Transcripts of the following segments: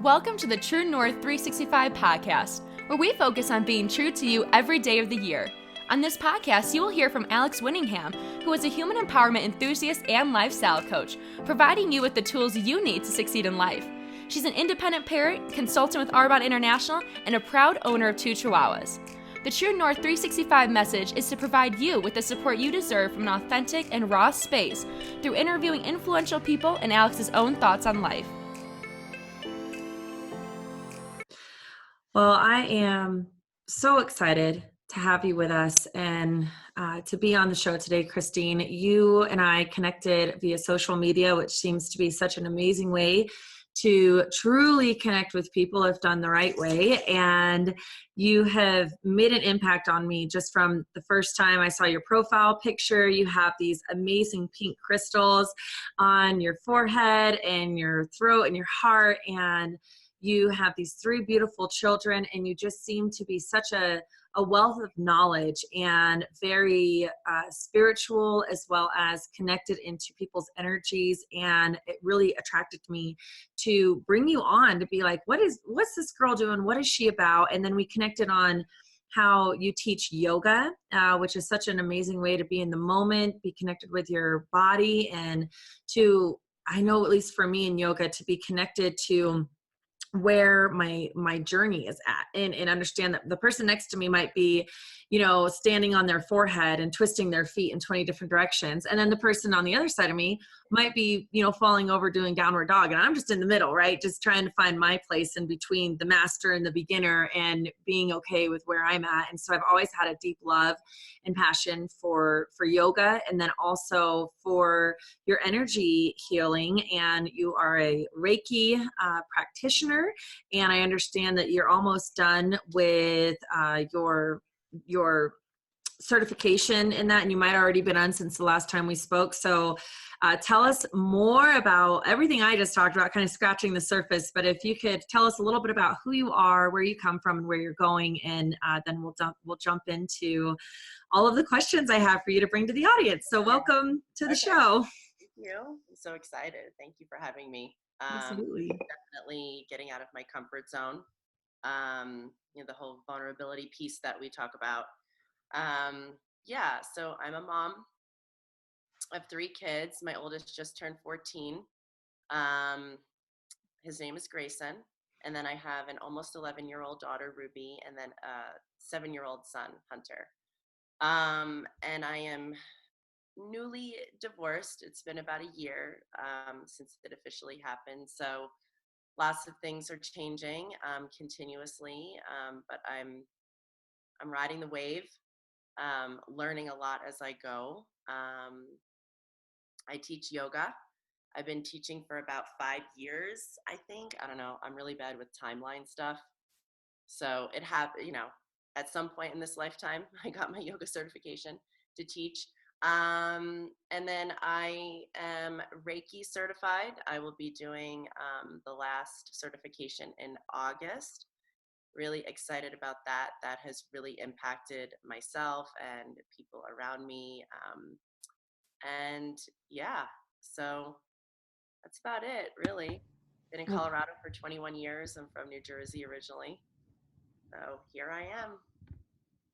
Welcome to the True North 365 podcast, where we focus on being true to you every day of the year. On this podcast, you will hear from Alex Winningham, who is a human empowerment enthusiast and lifestyle coach, providing you with the tools you need to succeed in life. She's an independent parent, consultant with Arbonne International, and a proud owner of 2 Chihuahuas. The True North 365 message is to provide you with the support you deserve from an authentic and raw space through interviewing influential people and Alex's own thoughts on life. Well, I am so excited to have you with us and to be on the show today, Cristine. You and I connected via social media, which seems to be such an amazing way to truly connect with people if done the right way. And you have made an impact on me just from the first time I saw your profile picture. You have these amazing pink crystals on your forehead and your throat and your heart, and you have these 3 beautiful children, and you just seem to be such a wealth of knowledge and very spiritual, as well as connected into people's energies. And it really attracted me to bring you on to be like, what's this girl doing? What is she about? And then we connected on how you teach yoga, which is such an amazing way to be in the moment, be connected with your body, and I know, at least for me in yoga, to be connected to where my journey is at, and understand that the person next to me might be, standing on their forehead and twisting their feet in 20 different directions. And then the person on the other side of me might be, falling over doing downward dog. And I'm just in the middle, right? Just trying to find my place in between the master and the beginner and being okay with where I'm at. And so I've always had a deep love and passion for yoga, and then also for your energy healing. And you are a Reiki practitioner, and I understand that you're almost done with your certification in that, and you might already been on since the last time we spoke. So tell us more about everything I just talked about, kind of scratching the surface. But if you could tell us a little bit about who you are, where you come from, and where you're going, and then we'll jump into all of the questions I have for you to bring to the audience. So welcome to the show. Thank you. I'm so excited. Thank you for having me. Absolutely. Definitely getting out of my comfort zone. The whole vulnerability piece that we talk about. So I'm a mom. I have 3 kids. My oldest just turned 14. His name is Grayson. And then I have an almost 11-year-old daughter, Ruby, and then a 7-year-old son, Hunter. And I am newly divorced. It's been about a year since it officially happened. So lots of things are changing continuously, but I'm riding the wave, learning a lot as I go. I teach yoga. I've been teaching for about 5 years, I think. I don't know. I'm really bad with timeline stuff. So it happened, at some point in this lifetime, I got my yoga certification to teach. And then I am Reiki certified. I will be doing the last certification in August. Really excited about that. That has really impacted myself and people around me. So that's about it, really. Been in Colorado for 21 years. I'm from New Jersey originally. So here I am.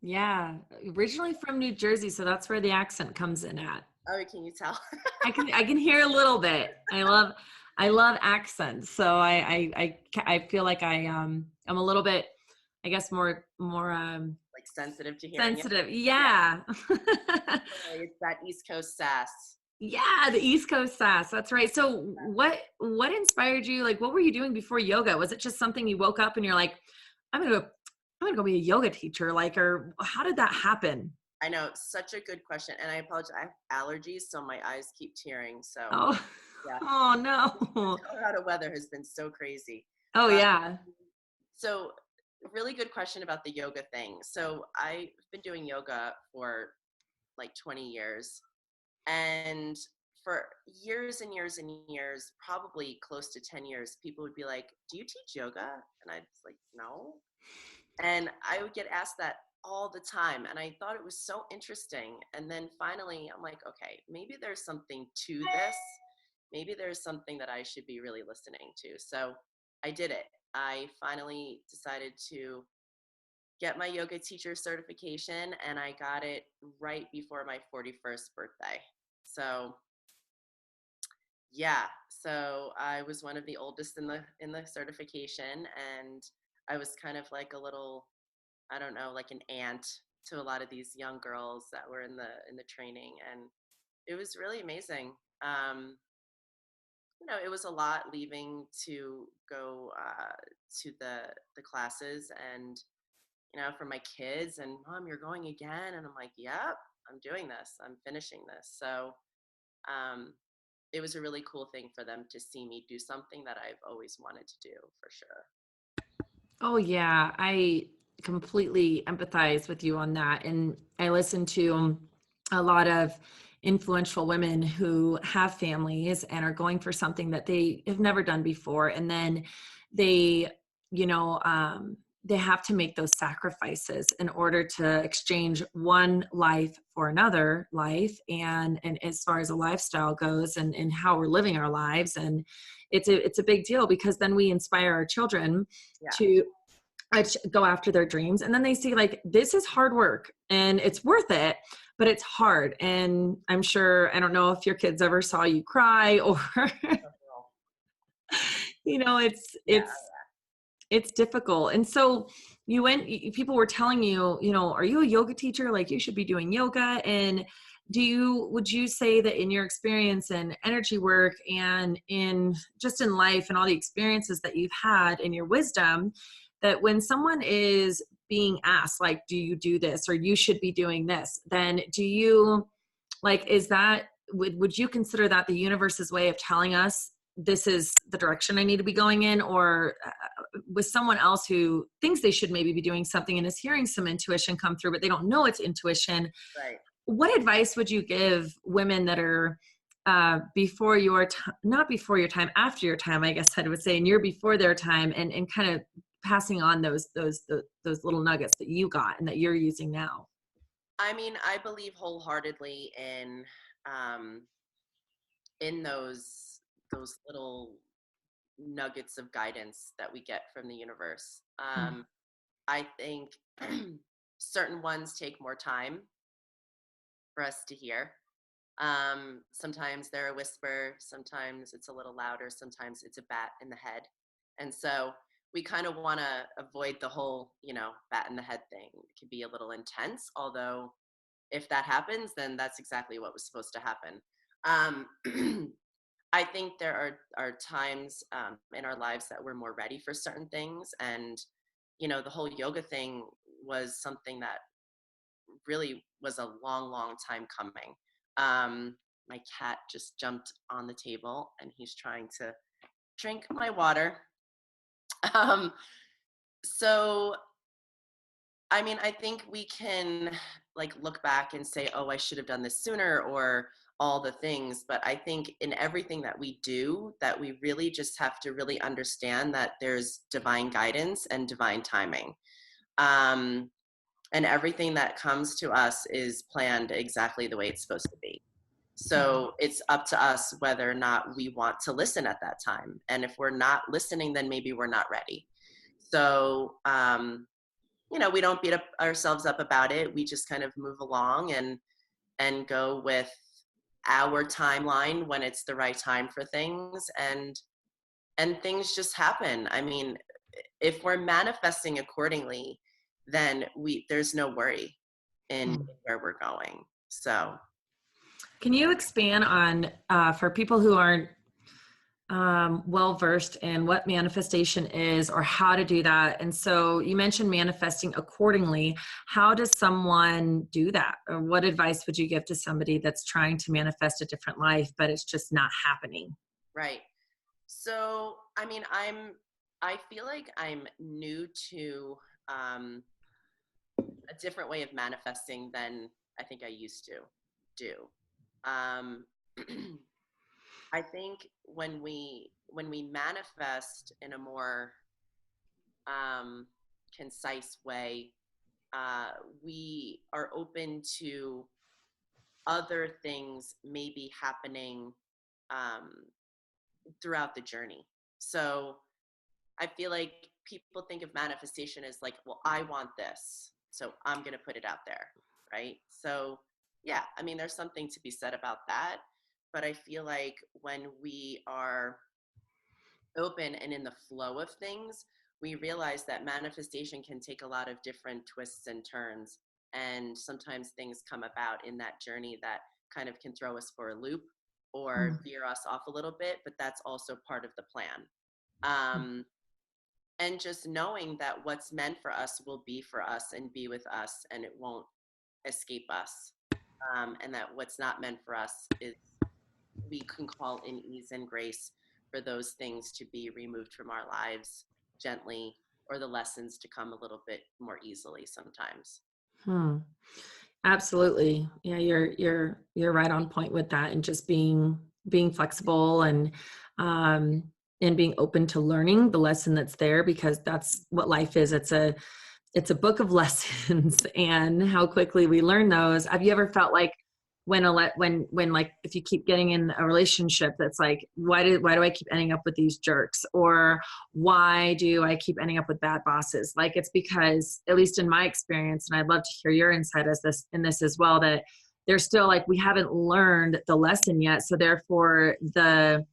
Yeah, originally from New Jersey, so that's where the accent comes in at. Oh, can you tell? I can hear a little bit. I love accents, so I feel like I'm a little bit, I guess, more like sensitive to hearing sensitive. Yeah. It's that East Coast sass. Yeah, the East Coast sass. That's right. So what inspired you? Like, what were you doing before yoga? Was it just something you woke up and you're like, I'm gonna go be a yoga teacher? Like, or how did that happen? I know, such a good question. And I apologize. I have allergies, so my eyes keep tearing. So, yeah. Oh, no. Colorado weather has been so crazy. Oh, yeah. So, really good question about the yoga thing. So, I've been doing yoga for like 20 years. And for years and years and years, probably close to 10 years, people would be like, do you teach yoga? And I'd like, no. And I would get asked that all the time. And I thought it was so interesting. And then finally, I'm like, okay, maybe there's something to this. Maybe there's something that I should be really listening to. So I did it. I finally decided to get my yoga teacher certification, and I got it right before my 41st birthday. So yeah, so I was one of the oldest in the certification, and I was kind of like a little, I don't know, like an aunt to a lot of these young girls that were in the training, and it was really amazing. Um, it was a lot leaving to go to the classes, and for my kids, and mom, you're going again, and I'm like, yep, I'm doing this. I'm finishing this. So um, it was a really cool thing for them to see me do something that I've always wanted to do, for sure. Oh, yeah. I completely empathize with you on that. And I listen to a lot of influential women who have families and are going for something that they have never done before. And then they, you know, they have to make those sacrifices in order to exchange one life for another life. And as far as a lifestyle goes and how we're living our lives. And it's a big deal because then we inspire our children Yeah. to go after their dreams, and then they see like this is hard work and it's worth it, but it's hard. And I'm sure, I don't know if your kids ever saw you cry or it's Yeah. it's difficult. And so people were telling you, are you a yoga teacher? Like you should be doing yoga. And would you say that in your experience in energy work and in just in life and all the experiences that you've had in your wisdom, that when someone is being asked, like, do you do this or you should be doing this, then do you like, is that, would you consider that the universe's way of telling us this is the direction I need to be going in? Or with someone else who thinks they should maybe be doing something and is hearing some intuition come through, but they don't know it's intuition. Right. What advice would you give women that are before your not before your time, after your time, I guess I would say, and you're before their time, and kind of passing on those little nuggets that you got and that you're using now? I mean, I believe wholeheartedly in those little nuggets of guidance that we get from the universe. I think certain ones take more time for us to hear. Sometimes they're a whisper, sometimes it's a little louder, sometimes it's a bat in the head. And so we kind of want to avoid the whole, bat in the head thing. It can be a little intense, although if that happens, then that's exactly what was supposed to happen. Um, I think there are times in our lives that we're more ready for certain things. And, the whole yoga thing was something that really was a long, long time coming. My cat just jumped on the table and he's trying to drink my water. Um, so, I mean, I think we can like look back and say, oh, I should have done this sooner, or all the things. But I think in everything that we do, that we really just have to really understand that there's divine guidance and divine timing. Um, and everything that comes to us is planned exactly the way it's supposed to be. So it's up to us whether or not we want to listen at that time. And if we're not listening, then maybe we're not ready. So, we don't beat ourselves up about it. We just kind of move along and go with our timeline when it's the right time for things, and things just happen. I mean, if we're manifesting accordingly, then there's no worry in where we're going. So Can you expand on for people who aren't well versed in what manifestation is or how to do that? And so you mentioned manifesting accordingly. How does someone do that? Or what advice would you give to somebody that's trying to manifest a different life, but it's just not happening? right. So I mean, I feel like I'm new to a different way of manifesting than I think I used to do. Um, I think when we manifest in a more um, concise way, uh, we are open to other things maybe happening um, throughout the journey. So I feel like people think of manifestation as like, well, I want this, so I'm going to put it out there, right? So, yeah, I mean, there's something to be said about that. But I feel like when we are open and in the flow of things, we realize that manifestation can take a lot of different twists and turns. And sometimes things come about in that journey that kind of can throw us for a loop or veer us off a little bit, but that's also part of the plan. Um, and just knowing that what's meant for us will be for us and be with us, and it won't escape us. And that what's not meant for us is we can call in ease and grace for those things to be removed from our lives gently, or the lessons to come a little bit more easily sometimes. Hmm. Absolutely. Yeah, you're right on point with that, and just being flexible um and being open to learning the lesson that's there, because that's what life is. It's a book of lessons, and how quickly we learn those. Have you ever felt like when like, if you keep getting in a relationship that's like, why do I keep ending up with these jerks, or why do I keep ending up with bad bosses? Like, it's because, at least in my experience, and I'd love to hear your insight in this as well, that there's still, like, we haven't learned the lesson yet, so therefore the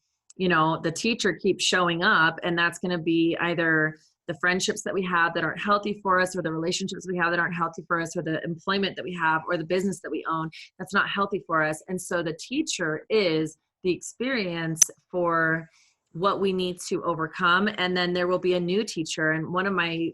teacher keeps showing up, and that's going to be either the friendships that we have that aren't healthy for us, or the relationships we have that aren't healthy for us, or the employment that we have, or the business that we own that's not healthy for us. And so the teacher is the experience for what we need to overcome. And then there will be a new teacher. And one of my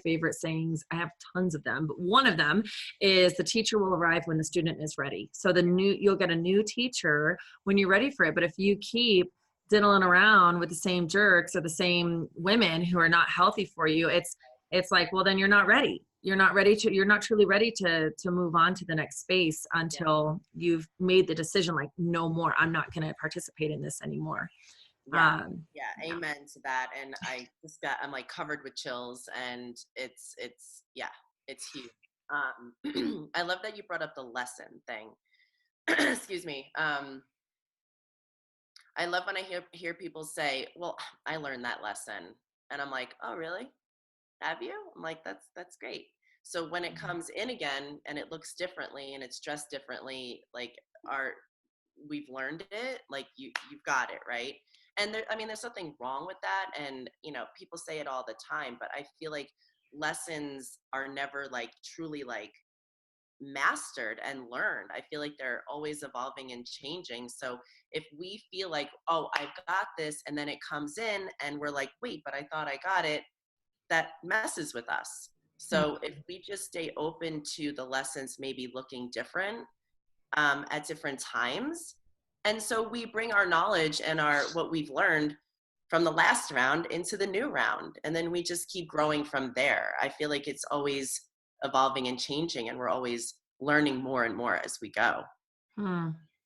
favorite sayings, I have tons of them, but one of them is, the teacher will arrive when the student is ready. So you'll get a new teacher when you're ready for it. But if you keep diddling around with the same jerks or the same women who are not healthy for you, it's like, well, then you're not ready. You're not truly ready to move on to the next space until you've made the decision, like, no more, I'm not going to participate in this anymore. Yeah. Amen to that. And I'm like covered with chills, and it's huge. I love that you brought up the lesson thing. Excuse me. I love when I hear people say, well, I learned that lesson. And I'm like, oh, really? Have you? I'm like, that's great. So when it comes in again and it looks differently and it's dressed differently, like, we've learned it, like, you've got it, right? And there's nothing wrong with that. And, people say it all the time, but I feel like lessons are never like truly like mastered and learned. I feel like they're always evolving and changing. So if we feel like, oh, I've got this, and then it comes in and we're like, wait, but I thought I got it, that messes with us. So if we just stay open to the lessons maybe looking different at different times, and so we bring our knowledge and what we've learned from the last round into the new round, and then we just keep growing from there. I feel like it's always evolving and changing, and we're always learning more and more as we go.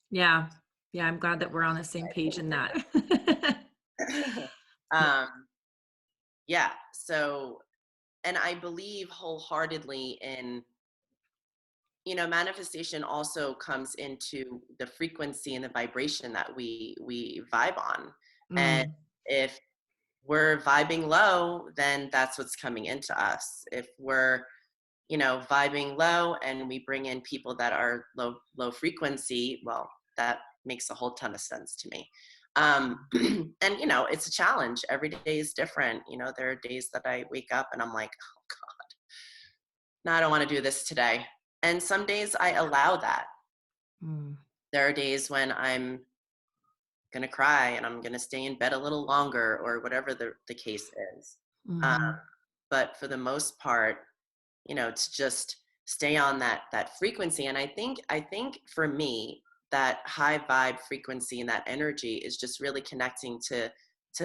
Yeah. I'm glad that we're on the same page in that. Yeah. So, and I believe wholeheartedly in, manifestation also comes into the frequency and the vibration that we vibe on. And if we're vibing low, then that's what's coming into us. If we're, vibing low and we bring in people that are low frequency, well, that makes a whole ton of sense to me. And, it's a challenge. Every day is different. There are days that I wake up and I'm like, oh God, no, I don't want to do this today. And some days I allow that. There are days when I'm going to cry and I'm going to stay in bed a little longer, or whatever the case is. But for the most part, to just stay on that frequency. And I think for me, that high vibe frequency and that energy is just really connecting to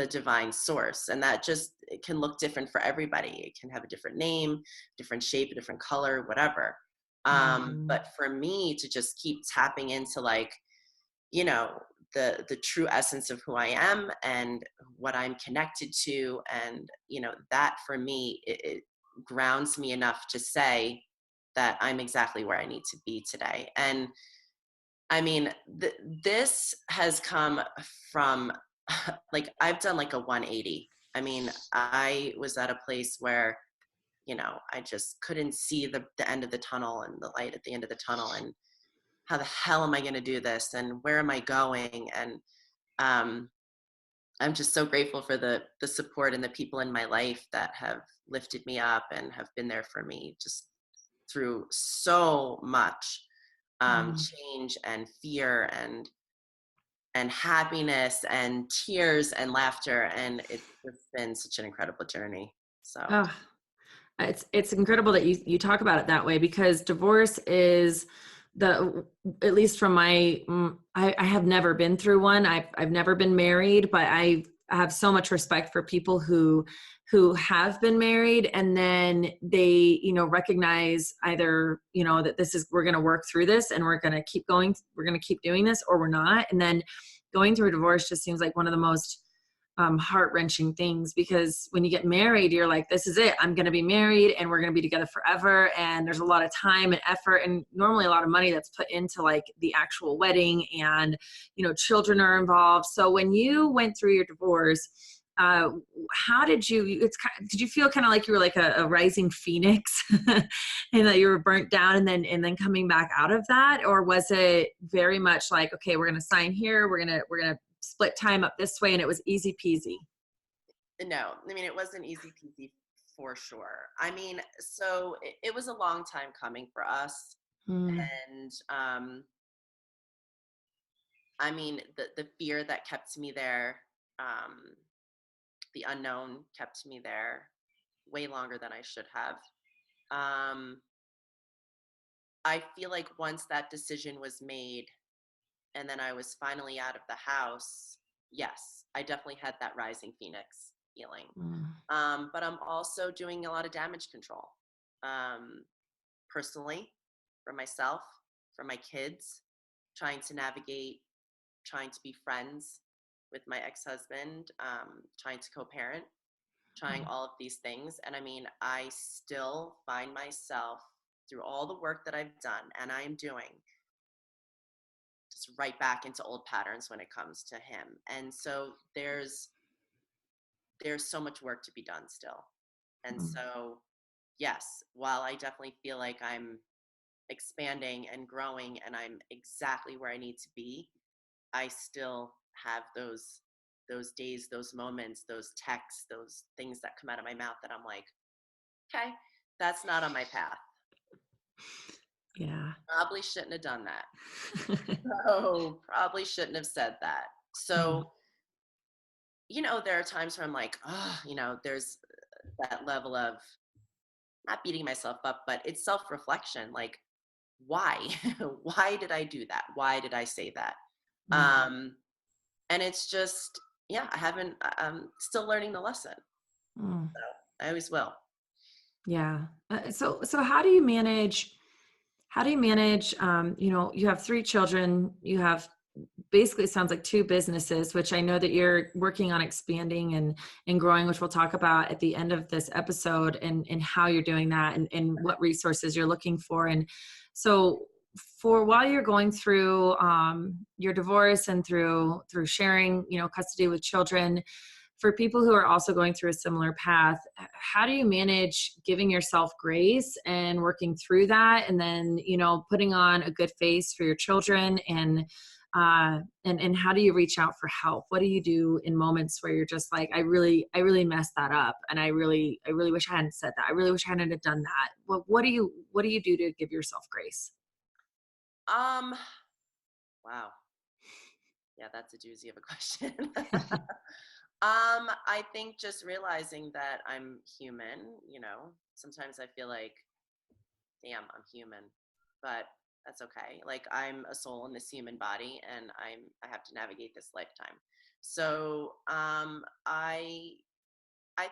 divine source. And that just, it can look different for everybody. It can have a different name, different shape, a different color, whatever. But for me to just keep tapping into, like, the true essence of who I am and what I'm connected to. And, that for me, it grounds me enough to say that I'm exactly where I need to be today. And this has come from, like, I've done like a 180. I mean, I was at a place where, I just couldn't see the end of the tunnel and the light at the end of the tunnel, and how the hell am I going to do this? And where am I going? And um, I'm just so grateful for the support and the people in my life that have lifted me up and have been there for me just through so much Mm. change and fear and happiness and tears and laughter, and it's just been such an incredible journey. So Oh, it's incredible that you talk about it that way, because divorce is at least from I have never been through one. I've never been married, but I have so much respect for people who have been married, and then they, recognize either, that we're going to work through this and we're going to keep going, we're going to keep doing this, or we're not. And then going through a divorce just seems like one of the most heart-wrenching things, because when you get married, you're like, this is it, I'm going to be married and we're going to be together forever. And there's a lot of time and effort, and normally a lot of money that's put into like the actual wedding, and children are involved. So when you went through your divorce, how did you did you feel kind of like you were like a rising phoenix and that you were burnt down and then coming back out of that? Or was it very much like, okay, we're going to sign here, we're going to split time up this way, and it was easy peasy? no, I mean, it wasn't easy peasy for sure. I mean, so it was a long time coming for us. Mm. And I mean, the fear that kept me there, um, the unknown kept me there way longer than I should have. Um, I feel like once that decision was made and then I was finally out of the house, yes, I definitely had that rising phoenix feeling. Mm. But I'm also doing a lot of damage control, um, personally, for myself, for my kids, trying to navigate, trying to be friends with my ex-husband, trying to co-parent, trying all of these things. And I mean, I still find myself through all the work that I've done and I am doing, just right back into old patterns when it comes to him. And so there's so much work to be done still. And Mm. so, yes, while I definitely feel like I'm expanding and growing and I'm exactly where I need to be, I still have those days, those moments, those texts, those things that come out of my mouth that I'm like, okay, that's not on my path. Yeah. Probably shouldn't have done that. Oh, probably shouldn't have said that. Mm. So, there are times where I'm like, oh, there's that level of not beating myself up, but it's self-reflection. Like, why? Why did I do that? Why did I say that? Mm. And it's just, yeah, I'm still learning the lesson. Mm. I always will. Yeah. So how do you manage, you have 3 children, you have basically, it sounds like 2 businesses, which I know that you're working on expanding and growing, which we'll talk about at the end of this episode, and how you're doing that, and what resources you're looking for. And so for while you're going through your divorce and through sharing, custody with children, for people who are also going through a similar path, how do you manage giving yourself grace and working through that, and then putting on a good face for your children, and how do you reach out for help? What do you do in moments where you're just like, I really messed that up, and I really wish I hadn't said that, I really wish I hadn't have done that? What do you do to give yourself grace? Um, wow. Yeah, that's a doozy of a question. I think just realizing that I'm human, sometimes I feel like, damn, I'm human, but that's okay. Like, I'm a soul in this human body and I have to navigate this lifetime. So, I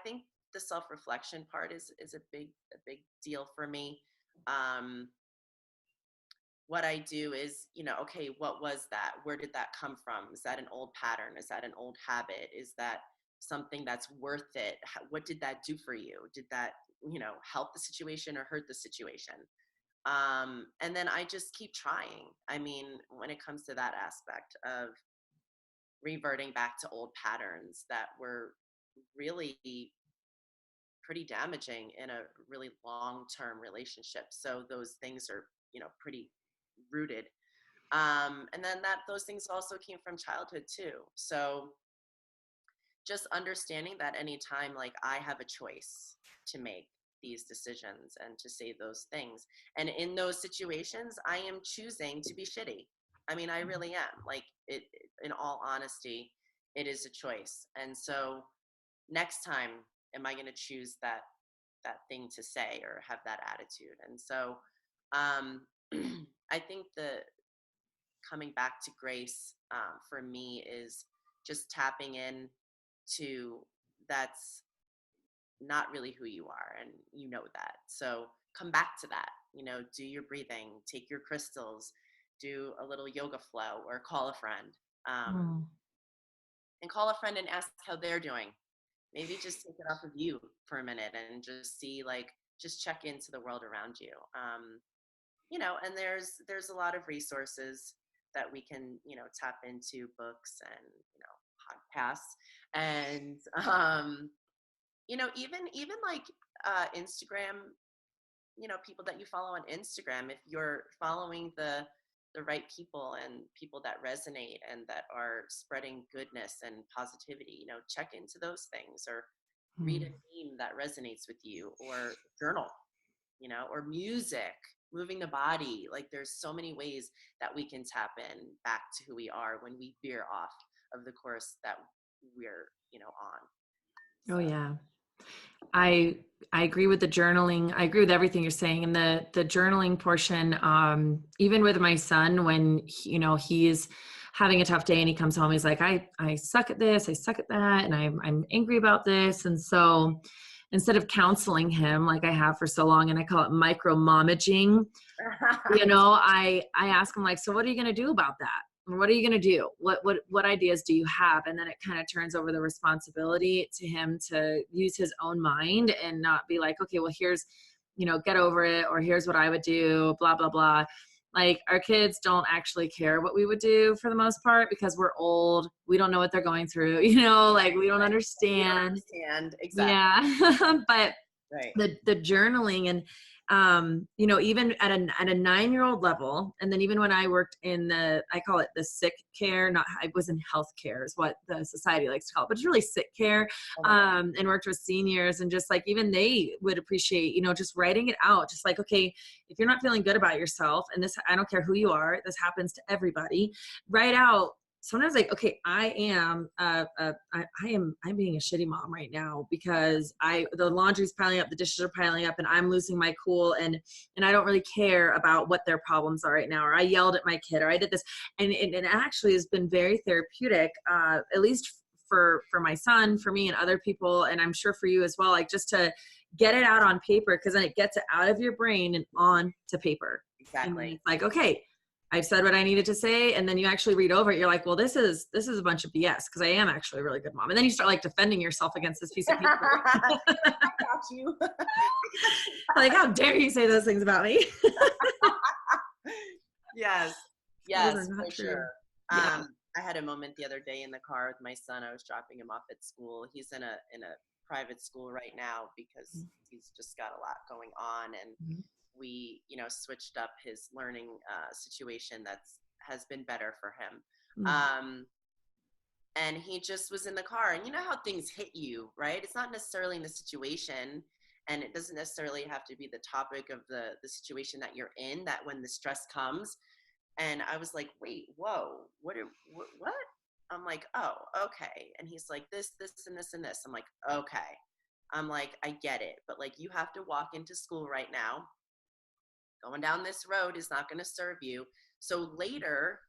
think the self-reflection part is a big deal for me. Um, what I do is, okay, what was that? Where did that come from? Is that an old pattern? Is that an old habit? Is that something that's worth it? What did that do for you? Did that, help the situation or hurt the situation? And then I just keep trying. I mean, when it comes to that aspect of reverting back to old patterns that were really pretty damaging in a really long-term relationship. So those things are, pretty rooted. And then those things also came from childhood too. So just understanding that anytime, like, I have a choice to make these decisions and to say those things. And in those situations, I am choosing to be shitty. I mean, I really am. Like, in all honesty, it is a choice. And so next time, am I going to choose that thing to say or have that attitude? And so I think the coming back to grace for me is just tapping in to that's not really who you are, and you know that. So come back to that. Do your breathing, take your crystals, do a little yoga flow, or call a friend. Mm. And call a friend and ask how they're doing. Maybe just take it off of you for a minute and just see, like, just check into the world around you. And there's a lot of resources that we can, tap into, books and, podcasts, and even like Instagram, people that you follow on Instagram. If you're following the right people and people that resonate and that are spreading goodness and positivity, check into those things, or read a theme that resonates with you, or journal, or music, moving the body. Like, there's so many ways that we can tap in back to who we are when we veer off of the course that we're, on. So. Oh yeah. I agree with the journaling. I agree with everything you're saying. And the journaling portion, even with my son, when he's having a tough day and he comes home, he's like, I suck at this, I suck at that, and I'm angry about this. And so instead of counseling him like I have for so long, and I call it micro-mommaging, I ask him, like, so what are you going to do about that? What are you going to do? What ideas do you have? And then it kind of turns over the responsibility to him to use his own mind and not be like, okay, well, here's, get over it, or here's what I would do, blah, blah, blah. Like, our kids don't actually care what we would do for the most part, because we're old. We don't know what they're going through, like, we don't understand. We don't understand. Exactly. Yeah. But right. the journaling, and even at a 9-year-old level, and then even when I worked in I call it the sick care, I was in health care is what the society likes to call it, but it's really sick care, and worked with seniors, and just like, even they would appreciate, just writing it out, just like, okay, if you're not feeling good about yourself, and this, I don't care who you are, this happens to everybody, write out. Sometimes, like, okay, I'm being a shitty mom right now because the laundry's piling up, the dishes are piling up, and I'm losing my cool, and I don't really care about what their problems are right now, or I yelled at my kid, or I did this, and it actually has been very therapeutic, at least for my son, for me, and other people, and I'm sure for you as well, like, just to get it out on paper, because then it gets it out of your brain and on to paper. Exactly. And it's like, okay, I've said what I needed to say. And then you actually read over it. You're like, well, this is a bunch of BS, because I am actually a really good mom. And then you start, like, defending yourself against this piece of paper. I got you. Like, how dare you say those things about me? Yes, for sure. Yeah. I had a moment the other day in the car with my son. I was dropping him off at school. He's in a private school right now because he's just got a lot going on, and we, switched up his learning situation has been better for him. And he just was in the car, and you know how things hit you, right? It's not necessarily in the situation, and it doesn't necessarily have to be the topic of the situation that you're in, that when the stress comes. And I was like, wait, whoa, what? I'm like, oh, okay. And he's like, this, and this, and this. I'm like, okay. I'm like, I get it. But, like, you have to walk into school right now. Going down this road is not going to serve you. So later,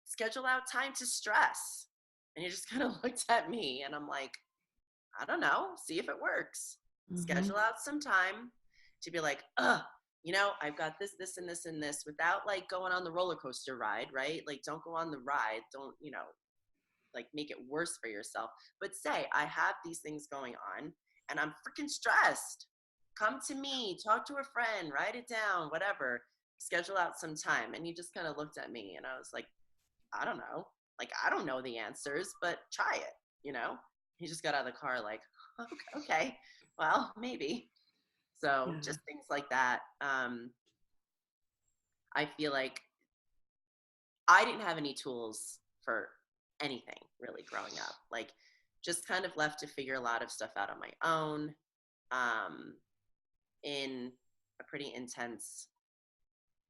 schedule out time to stress. And he just kind of looked at me, and I'm like, I don't know. See if it works. Schedule out some time to be like, I've got this, and this, and this, without, like, going on the roller coaster ride, right? Like, don't go on the ride. Don't, like, make it worse for yourself. But say, I have these things going on, and I'm freaking stressed. Come to me, talk to a friend, write it down, whatever. Schedule out some time. And he just kind of looked at me, and I was like, I don't know. Like, I don't know the answers, but try it, he just got out of the car like, okay, well, maybe. So Yeah. just things like that. I feel like I didn't have any tools for anything really growing up. Like, just kind of left to figure a lot of stuff out on my own, um, in a pretty intense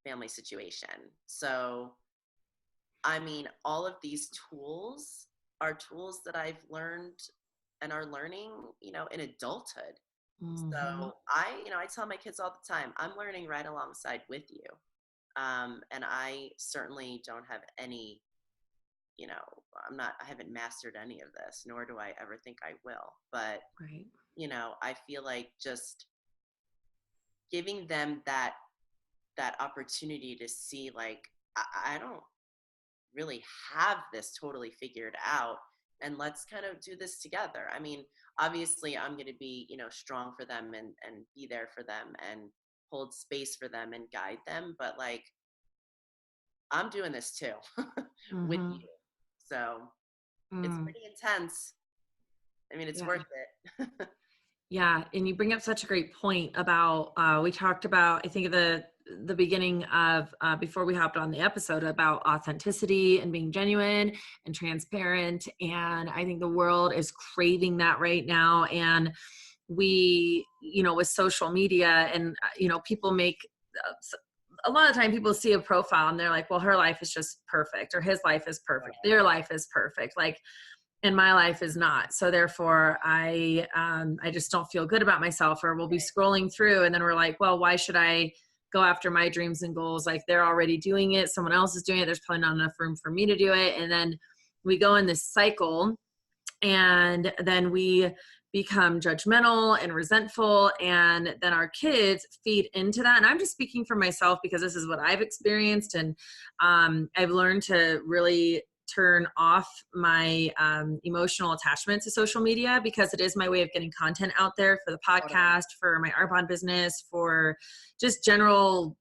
family situation. So, I mean, all of these tools are tools that I've learned and are learning, in adulthood. Mm-hmm. So I tell my kids all the time, I'm learning right alongside with you. And I certainly don't have any, I haven't mastered any of this, nor do I ever think I will. But, Right. I feel like just giving them that opportunity to see, like, I don't really have this totally figured out, and let's kind of do this together. I mean, obviously I'm going to be, strong for them and be there for them and hold space for them and guide them, but like, I'm doing this too with Mm-hmm. you. So it's Mm. pretty intense. I mean, it's Yeah. worth it. Yeah, and you bring up such a great point about we talked about, I think at the beginning of before we hopped on the episode, about authenticity and being genuine and transparent, and I think the world is craving that right now. And we, with social media, and people make a lot of time people see a profile and they're like, well, her life is just perfect, or his life is perfect, their life is perfect, like, and my life is not. So therefore I just don't feel good about myself. Or we'll be scrolling through and then we're like, well, why should I go after my dreams and goals? Like, they're already doing it, someone else is doing it, there's probably not enough room for me to do it. And then we go in this cycle, and then we become judgmental and resentful, and then our kids feed into that. And I'm just speaking for myself because this is what I've experienced. And I've learned to really turn off my emotional attachment to social media, because it is my way of getting content out there for the podcast, for my Arbonne business, for just general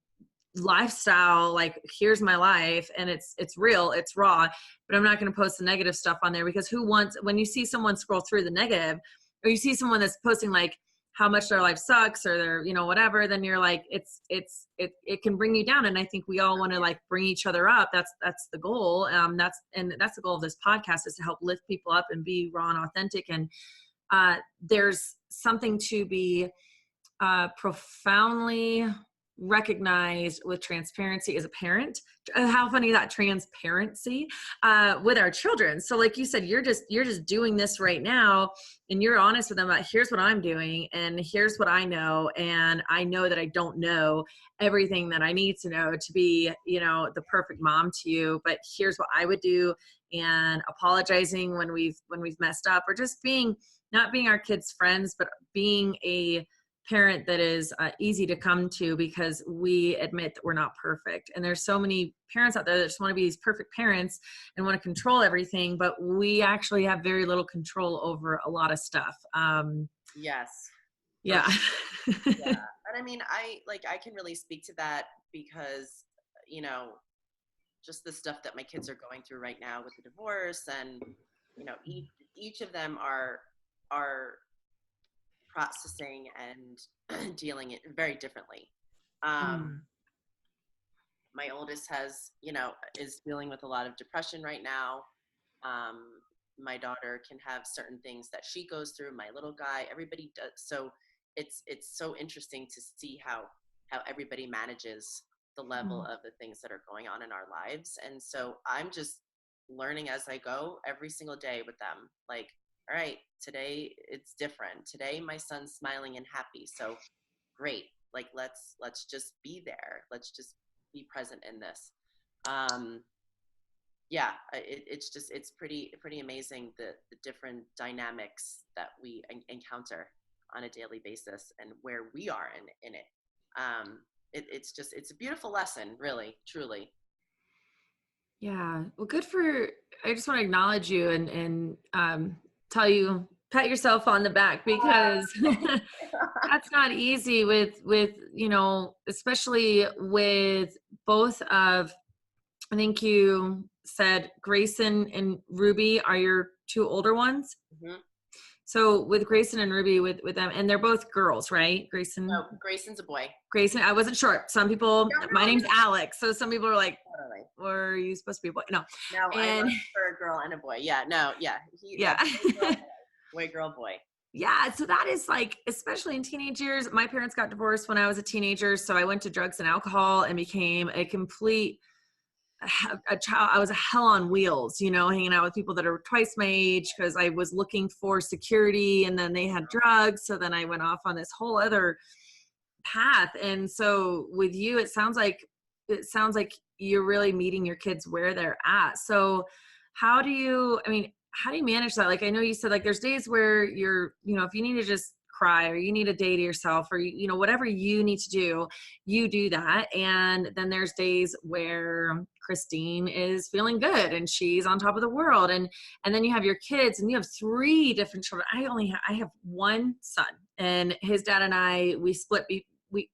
lifestyle. Like, here's my life, and it's real, it's raw, but I'm not going to post the negative stuff on there, because who wants, when you see someone scroll through the negative, or you see someone that's posting like how much their life sucks, or their, whatever, then you're like, it can bring you down. And I think we all want to like bring each other up. That's the goal. That's the goal of this podcast, is to help lift people up and be raw and authentic. And there's something to be profoundly recognized with transparency as a parent. How funny, that transparency with our children. So like you said, you're just doing this right now, and you're honest with them about, here's what I'm doing and here's what I know, and I know that I don't know everything that I need to know to be, the perfect mom to you, but here's what I would do. And apologizing when we've messed up, or just not being our kids' friends, but being a parent that is easy to come to, because we admit that we're not perfect. And there's so many parents out there that just want to be these perfect parents and want to control everything, but we actually have very little control over a lot of stuff. Yes. Yeah. Sure. Yeah. And I mean, I can really speak to that because, just the stuff that my kids are going through right now with the divorce, and, each of them are processing and dealing it very differently. My oldest is dealing with a lot of depression right now. My daughter can have certain things that she goes through. My little guy, everybody does. So it's so interesting to see how everybody manages the level of the things that are going on in our lives. And so I'm just learning as I go every single day with them. Like, all right, today it's different. Today my son's smiling and happy. So great. Like, let's just be there. Let's just be present in this. Yeah, it's pretty amazing, the different dynamics that we encounter on a daily basis, and where we are in it. It's a beautiful lesson, really, truly. Yeah. Well, I just want to acknowledge you and tell you, pat yourself on the back, because that's not easy with, especially with both of, I think you said Grayson and Ruby are your two older ones. Mm-hmm. So with Grayson and Ruby, with them, and they're both girls, right? No, Grayson's a boy. Grayson, I wasn't sure. Some people, my name's Alex, so some people are like, Totally. "Or are you supposed to be a boy?" No. No, And I love for a girl and a boy. Yeah, no, yeah. yeah. Boy, girl, boy. Yeah, so that is like, especially in teenage years, my parents got divorced when I was a teenager, so I went to drugs and alcohol and became a complete a child. I was a hell on wheels, hanging out with people that are twice my age because I was looking for security, and then they had drugs. So then I went off on this whole other path. And so with you, it sounds like you're really meeting your kids where they're at. So how do you manage that? Like, I know you said, like, there's days where you're, if you need to just cry, or you need a day to yourself, or, whatever you need to do, you do that. And then there's days where Cristine is feeling good and she's on top of the world. And then you have your kids, and you have 3 different children. I have one son, and his dad and I, we split. We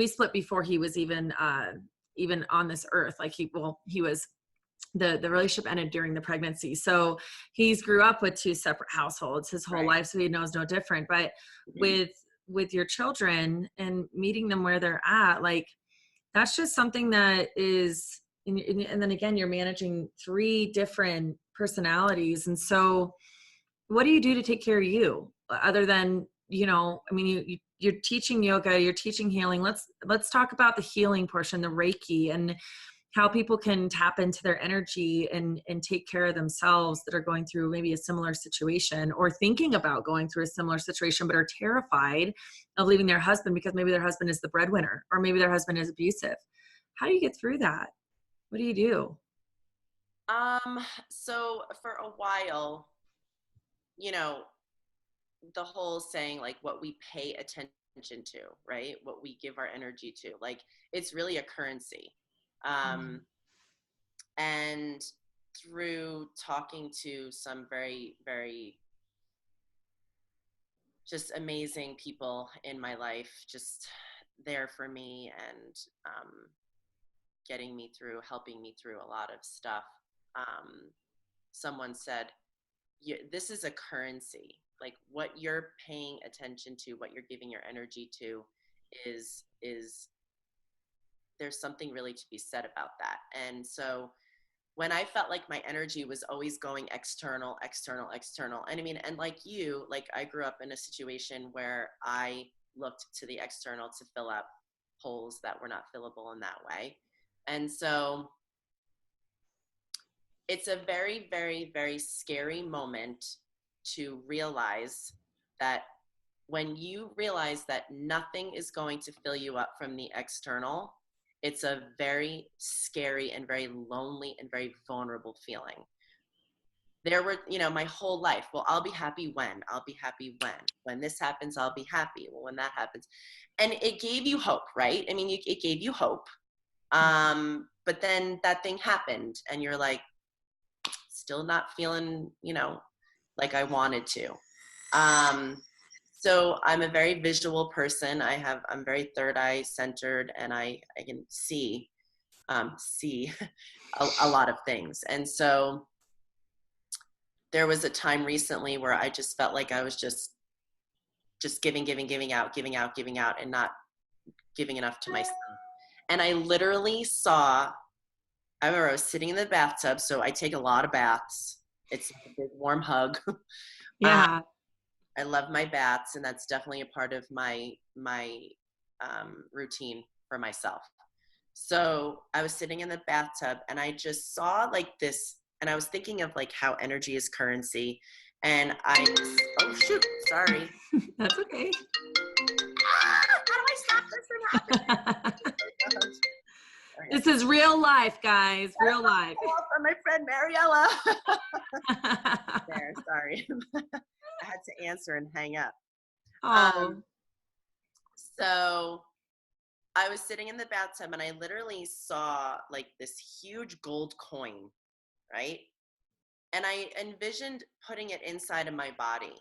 split before he was even on this earth. Like he was, the relationship ended during the pregnancy. So he's grew up with 2 separate households his whole life. So he knows no different. But with your children and meeting them where they're at, like, that's just something that is, and then again, you're managing 3 different personalities. And so what do you do to take care of you other than, you're teaching yoga, you're teaching healing. Let's talk about the healing portion, the Reiki, and how people can tap into their energy and take care of themselves that are going through maybe a similar situation, or thinking about going through a similar situation, but are terrified of leaving their husband because maybe their husband is the breadwinner, or maybe their husband is abusive. How do you get through that? What do you do? So for a while, the whole saying, like, what we pay attention to, right? What we give our energy to, like, it's really a currency. And through talking to some very, very just amazing people in my life, just there for me, and getting me through, helping me through a lot of stuff. Someone said, this is a currency. Like, what you're paying attention to, what you're giving your energy to is there's something really to be said about that. And so when I felt like my energy was always going external, and and like you, like, I grew up in a situation where I looked to the external to fill up holes that were not fillable in that way. And so it's a very, very, very scary moment to realize that when you realize that nothing is going to fill you up from the external, it's a very scary and very lonely and very vulnerable feeling. There were, my whole life, well, I'll be happy when this happens, I'll be happy. Well, when that happens. And it gave you hope, right? It gave you hope. But then that thing happened, and you're like, still not feeling, like I wanted to. So I'm a very visual person. I'm very third eye centered, and I can see a lot of things. And so there was a time recently where I just felt like I was just giving out, and not giving enough to myself. And I literally I remember I was sitting in the bathtub. So I take a lot of baths. It's a big warm hug. Yeah. I love my baths, and that's definitely a part of my routine for myself. So I was sitting in the bathtub, and I just saw like this, and I was thinking of like how energy is currency, and oh shoot, sorry. That's okay. How do I stop this from happening? This is real life, guys. Real life. From my friend Mariella. There, sorry. I had to answer and hang up. So I was sitting in the bathtub, and I literally saw like this huge gold coin, right? And I envisioned putting it inside of my body.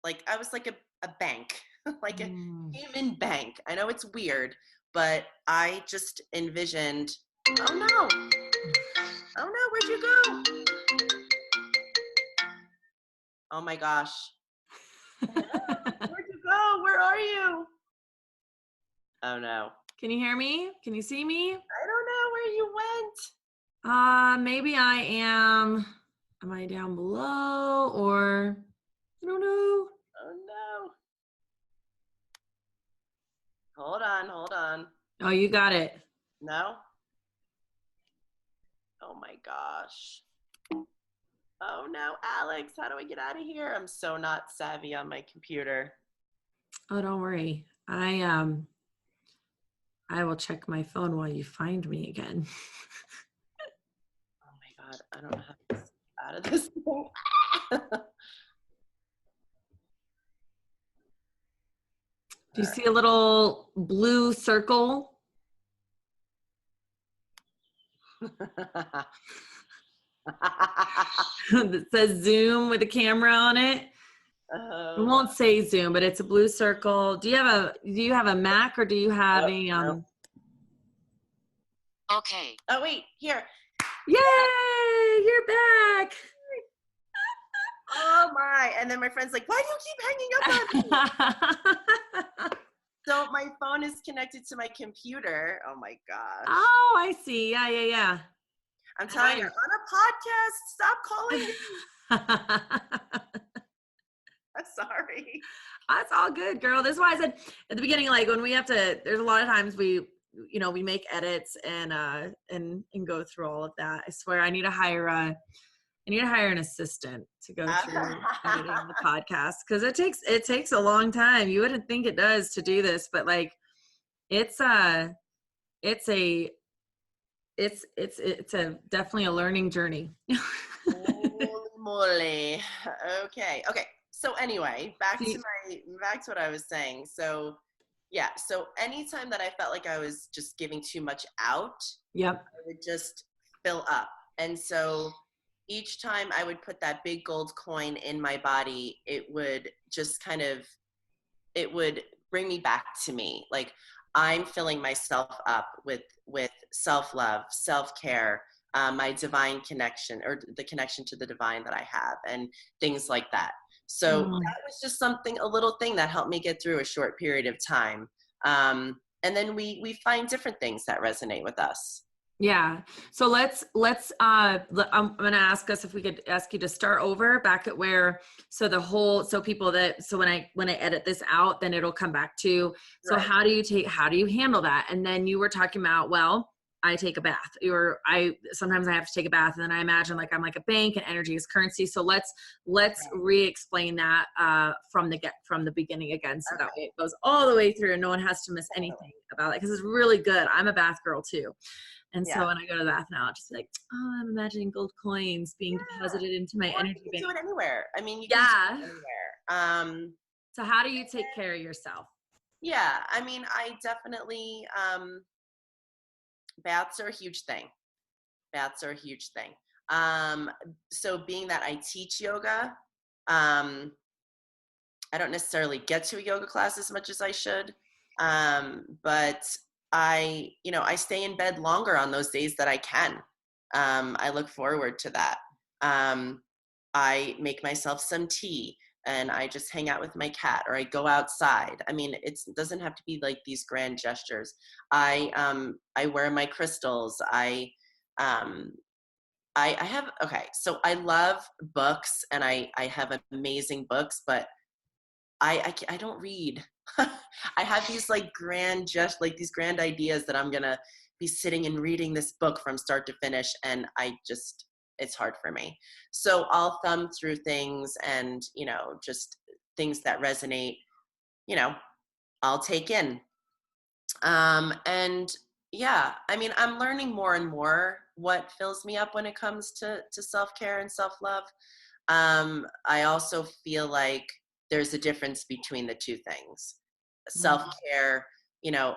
Like, I was like a bank, like a human bank. I know it's weird, but I just envisioned, oh no, where'd you go? Oh my gosh. Where'd you go? Where are you? Oh no. Can you hear me? Can you see me? I don't know where you went. Maybe I am. Am I down below or I don't know. Oh no. Hold on. Oh, you got it. No? Oh my gosh. Oh no, Alex, how do I get out of here? I'm so not savvy on my computer. Oh, don't worry. I will check my phone while you find me again. Oh my God, I don't know how to get out of this thing. Do you see a little blue circle that says Zoom with a camera on it? It won't say Zoom, but it's a blue circle. Do you have a Mac or do you have Nope. Okay. Oh wait, here. Yay! You're back. Oh my! And then my friend's like, "Why do you keep hanging up on me?" So my phone is connected to my computer. Oh my gosh! Oh, I see. Yeah. I'm telling you, on a podcast. Stop calling me. I'm sorry. That's all good, girl. This is why I said at the beginning, like when we have to, there's a lot of times we make edits and go through all of that. I swear I need to hire an assistant to go through editing the podcast because it takes a long time. You wouldn't think it does to do this, but like it's definitely a learning journey. Holy moly. Okay. So anyway, back to what I was saying. So yeah, so anytime that I felt like I was just giving too much out, Yep. I would just fill up. And so each time I would put that big gold coin in my body, it would bring me back to me. Like I'm filling myself up with self-love, self-care, my divine connection or the connection to the divine that I have and things like that. So that was just a little thing that helped me get through a short period of time. And then we find different things that resonate with us. Yeah. So I'm going to ask us if we could ask you to start over back at where, so when I edit this out, then it'll come back to, so right. How do you handle that? And then you were talking about, well, I take a bath sometimes I have to take a bath and then I imagine like I'm like a bank and energy is currency. So let's right. re-explain that from the beginning again. So that way it goes all the way through and no one has to miss anything about it. Cause it's really good. I'm a bath girl too. And so when I go to the bath now, I'll just be like, oh, I'm imagining gold coins being deposited into my energy bank. You can do it anywhere. I mean, you can do it anywhere. So how do you take care of yourself? Yeah, I mean, I definitely, baths are a huge thing. So being that I teach yoga, I don't necessarily get to a yoga class as much as I should, but I stay in bed longer on those days that I can. I look forward to that. I make myself some tea and I just hang out with my cat or I go outside. I mean, it doesn't have to be like these grand gestures. I wear my crystals. So I love books and I have amazing books, but I don't read. I have these like these grand ideas that I'm gonna be sitting and reading this book from start to finish, and it's hard for me. So I'll thumb through things and just things that resonate. I'll take in. And yeah, I mean, I'm learning more and more what fills me up when it comes to self-care and self-love. I also feel like there's a difference between the two things. Self-care,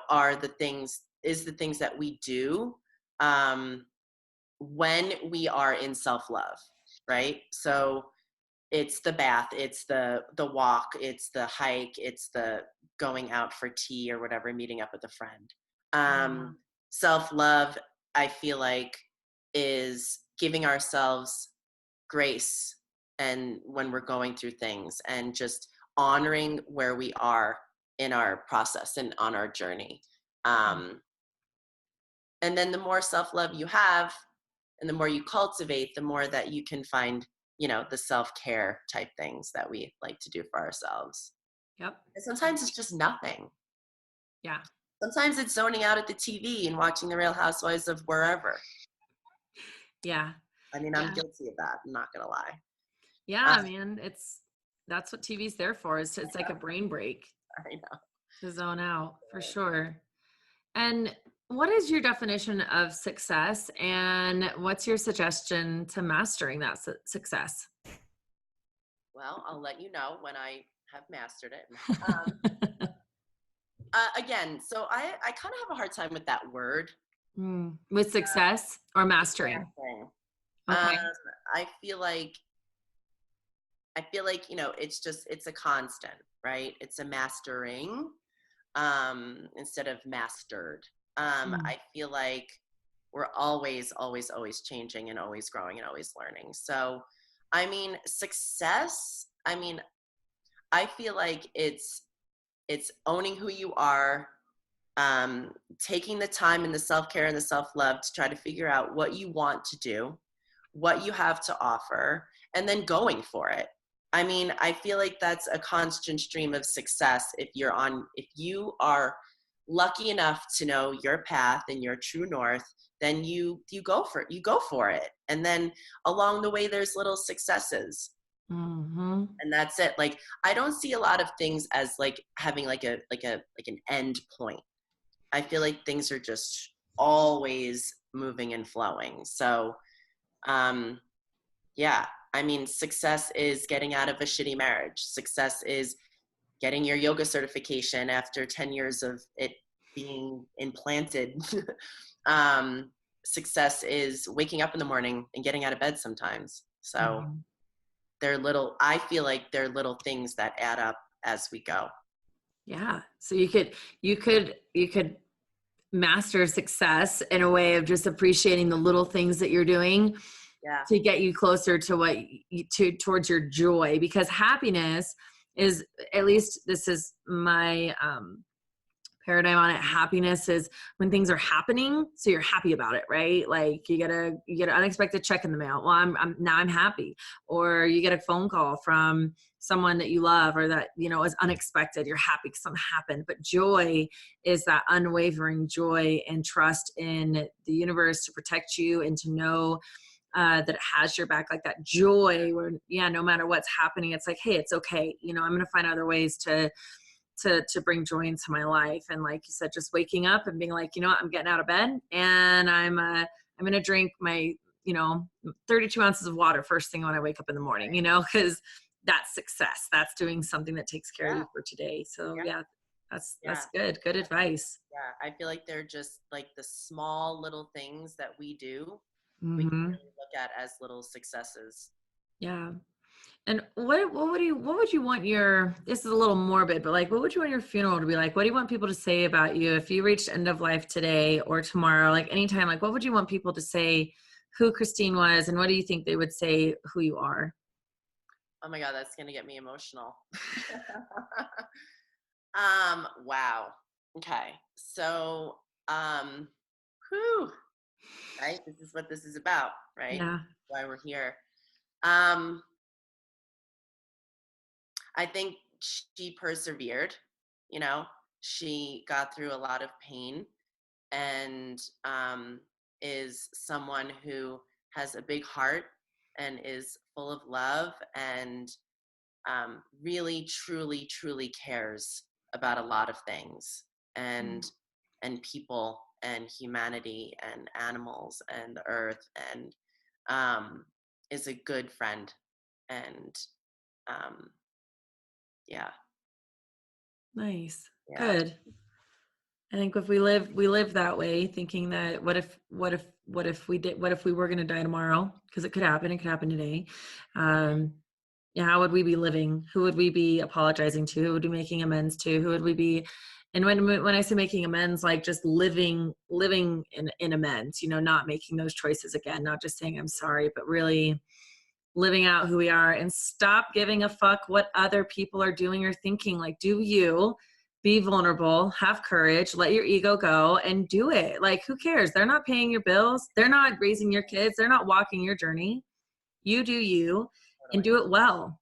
are the things that we do when we are in self-love, right? So it's the bath, it's the walk, it's the hike, it's the going out for tea or whatever, meeting up with a friend. Self-love, I feel like, is giving ourselves grace and when we're going through things, and just honoring where we are in our process and on our journey. And then the more self-love you have and the more you cultivate, the more that you can find, the self-care type things that we like to do for ourselves. Yep. And sometimes it's just nothing. Yeah. Sometimes it's zoning out at the TV and watching the Real Housewives of wherever. Yeah. I mean, I'm guilty of that. I'm not going to lie. Yeah, man. That's what TV's there for. It's like a brain break. I know. To zone out, for sure. And what is your definition of success, and what's your suggestion to mastering that success? Well, I'll let you know when I have mastered it. Again, so I kind of have a hard time with that word. With success or mastering? Okay. I feel like, it's a constant, right? It's a mastering instead of mastered. I feel like we're always, always, always changing and always growing and always learning. So, I mean, success, I feel like it's owning who you are, taking the time and the self-care and the self-love to try to figure out what you want to do, what you have to offer, and then going for it. I feel like that's a constant stream of success. If you are lucky enough to know your path and your true north, then you go for it. And then along the way, there's little successes. Mm-hmm. And that's it. Like, I don't see a lot of things as like having like an end point. I feel like things are just always moving and flowing. So, yeah, success is getting out of a shitty marriage. Success is getting your yoga certification after 10 years of it being implanted. Success is waking up in the morning and getting out of bed sometimes. So I feel like they're little things that add up as we go. Yeah. So you could master success in a way of just appreciating the little things that you're doing to get you closer to towards your joy, because happiness is, at least this is my paradigm on it. Happiness is when things are happening, so you're happy about it, right? Like you get an unexpected check in the mail. Well, I'm happy. Or you get a phone call from someone that you love, or that, is unexpected. You're happy because something happened. But joy is that unwavering joy and trust in the universe to protect you and to know that it has your back. Like that joy where, no matter what's happening, it's like, hey, it's okay. I'm going to find other ways to bring joy into my life. And like you said, just waking up and being like, I'm getting out of bed and I'm going to drink my, 32 ounces of water first thing when I wake up in the morning, because that's success. That's doing something that takes care of you for today. So that's good. Good advice. Yeah. I feel like they're just like the small little things that we do. Mm-hmm. We can really look at as little successes. Yeah. And what would you want this is a little morbid, but like, what would you want your funeral to be like? What do you want people to say about you if you reached end of life today or tomorrow, like anytime, like what would you want people to say who Cristine was, and what do you think they would say who you are? Oh my God, that's going to get me emotional. Wow. Okay. So, right. This is what this is about, right? Yeah. Why we're here. I think she persevered, she got through a lot of pain, and is someone who has a big heart and is full of love, and really, truly, truly cares about a lot of things, and people and humanity and animals and the earth, and is a good friend. And Nice. Yeah. Good. I think if we live that way, thinking that what if we were going to die tomorrow? Because it could happen today. How would we be living? Who would we be apologizing to? Who would we be making amends to? Who would we be? And when I say making amends, like just living in amends, not making those choices again, not just saying I'm sorry, but really living out who we are, and stop giving a fuck what other people are doing or thinking. Like, do you, be vulnerable, have courage, let your ego go and do it. Like, who cares? They're not paying your bills. They're not raising your kids. They're not walking your journey. You do you, and do it well.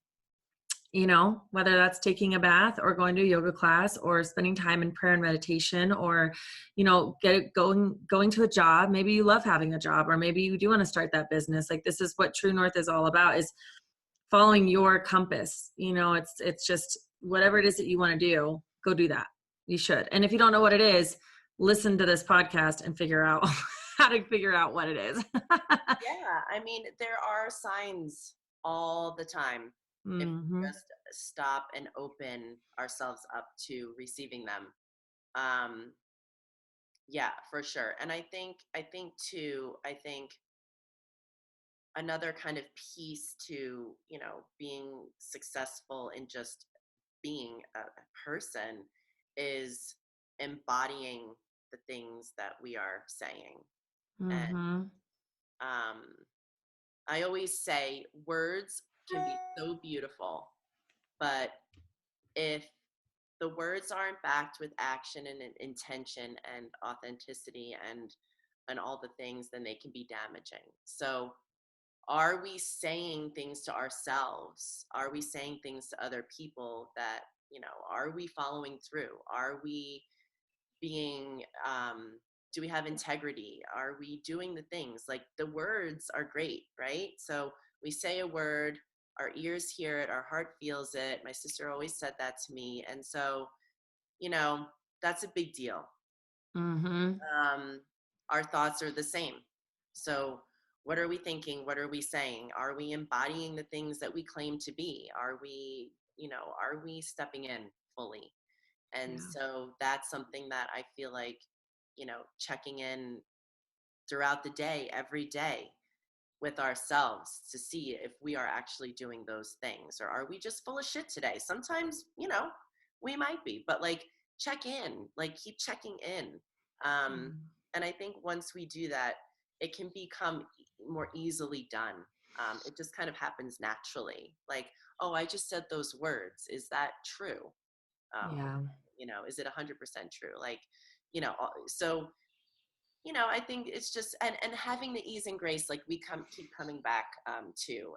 You know, whether that's taking a bath or going to a yoga class or spending time in prayer and meditation, or, you know, going to a job. Maybe you love having a job, or maybe you do want to start that business. Like, this is what True North is all about, is following your compass. You know, it's just whatever it is that you want to do, go do that. You should. And if you don't know what it is, listen to this podcast and figure out how to figure out what it is. Yeah. I mean, there are signs all the time. If we just stop and open ourselves up to receiving them. Yeah, for sure. And I think too, another kind of piece to, you know, being successful in just being a person is embodying the things that we are saying. And I always say words can be so beautiful, but if the words aren't backed with action and intention and authenticity and all the things, then they can be damaging. So are we saying things to ourselves? Are we saying things to other people that, you know, are we following through? Are we being, do we have integrity? Are we doing the things? Like, the words are great, right? So we say a word, our ears hear it, our heart feels it. My sister always said that to me. And so, you know, that's a big deal. Our thoughts are the same. So what are we thinking? What are we saying? Are we embodying the things that we claim to be? Are we, you know, are we stepping in fully? And so that's something that I feel like, you know, checking in throughout the day, every day with ourselves to see if we are actually doing those things, or are we just full of shit today? Sometimes, you know, we might be, but like, check in, like, keep checking in. And I think once we do that, it can become more easily done. It just kind of happens naturally. Like, oh, I just said those words. Is that true? You know, is it 100% true? Like, you know, so, you know, I think it's just, and having the ease and grace, like we keep coming back to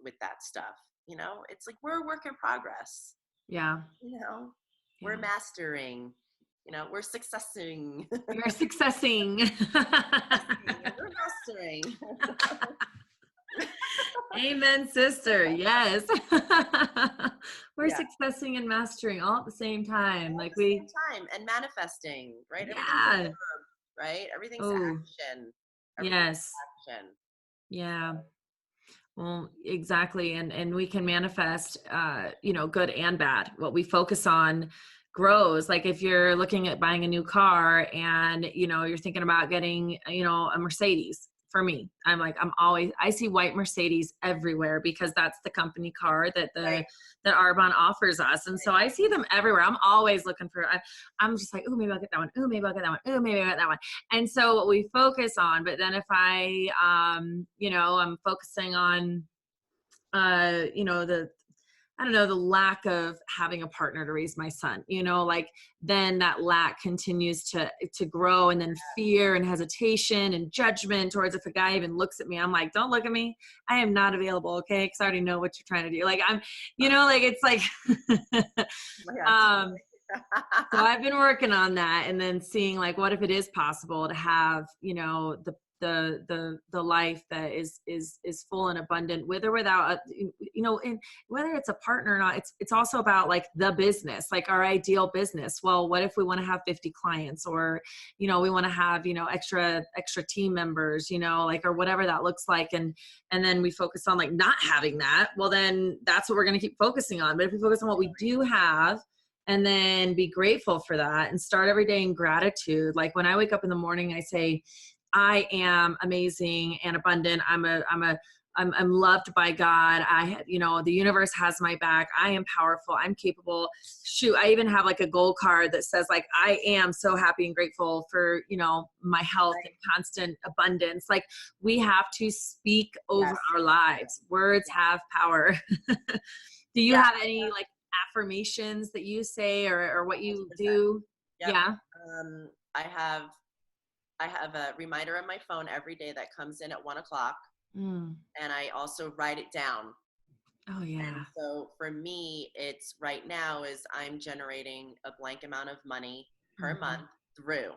with that stuff, you know, it's like, we're a work in progress. Yeah. You know, we're mastering, you know, we're successing. You're successing. We're mastering. Amen, sister. Yes. We're successing and mastering all at the same time. Like, same time, and manifesting, right? Everything's verb, right? Everything's action. Yes. Action. Yeah. Well, exactly. And we can manifest, you know, good and bad. What we focus on grows. Like, if you're looking at buying a new car and, you know, you're thinking about getting, you know, a Mercedes. For me, I'm like, I see white Mercedes everywhere, because that's the company car that that Arbonne offers us. And so I see them everywhere. I'm always looking for, I'm just like, oh, maybe I'll get that one. Oh, maybe I'll get that one. Oh, maybe I'll get that one. And so what we focus on, but then if I, you know, I'm focusing on, you know, the lack of having a partner to raise my son, you know, like, then that lack continues to grow, and then fear and hesitation and judgment towards, if a guy even looks at me, I'm like, don't look at me. I am not available. Okay. Cause I already know what you're trying to do. Like, I'm, you know, like, it's like, so I've been working on that, and then seeing, like, what if it is possible to have, you know, the life that is full and abundant, with or without, you know, and whether it's a partner or not, it's also about, like, the business, like our ideal business. Well, what if we want to have 50 clients, or, you know, we want to have, you know, extra team members, you know, like, or whatever that looks like. And then we focus on, like, not having that. Well, then that's what we're going to keep focusing on. But if we focus on what we do have, and then be grateful for that, and start every day in gratitude. Like, when I wake up in the morning, I say, I am amazing and abundant. I'm a I'm loved by God. The universe has my back. I am powerful. I'm capable. Shoot, I even have like a gold card that says like, I am so happy and grateful for, my health and constant abundance. Like, we have to speak over our lives. Words have power. Do you have any like affirmations that you say or what you 100%. do? Yep. Yeah. I have a reminder on my phone every day that comes in at 1:00, Mm. and I also write it down. Oh yeah. And so for me, it's right now is I'm generating a blank amount of money per month through